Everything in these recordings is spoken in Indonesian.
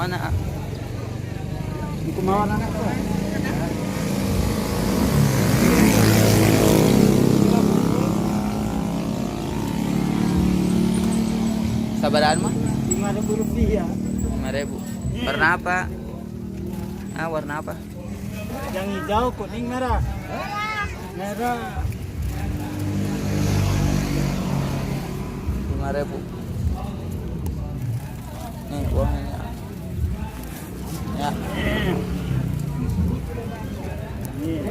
mana? Kumawa na ko. Sabaraan mo? Rp5,000. 5,000. Warna apa? Warna apa? Yang hijau, kuning, merah. Merah. 5,000. Nih uangnya. Ya. Iya.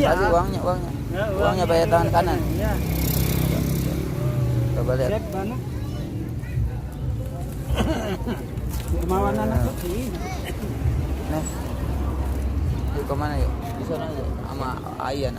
Kasih uangnya. Uangnya bayar tangan kanan. Iya. Coba lihat. Siap, mana? Kemauan anak putih. Nih. Yuk kemana yuk? Di sana aja. Sama Ayan.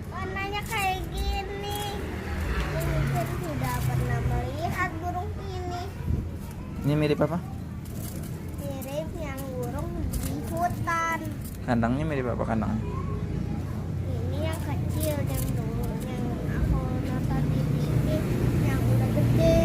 Warnanya kayak gini. Mungkin sudah pernah melihat burung ini. Ini mirip apa? Mirip yang burung di hutan. Kandangnya mirip apa kandangnya? Ini yang kecil, yang dulu yang aku nonton di TV, yang udah gede.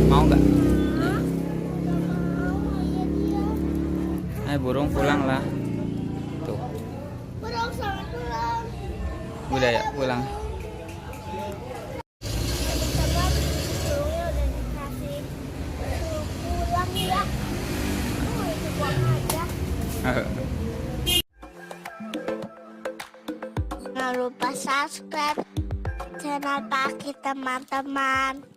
Mau nggak? Iya dia. Burung pulang lah. Tuh. Burung sama pulang. Udah ya pulang. Teman-teman, burungnya udah dikasih pulang ya. Itu buang aja. Jangan lupa subscribe channel Paki teman-teman.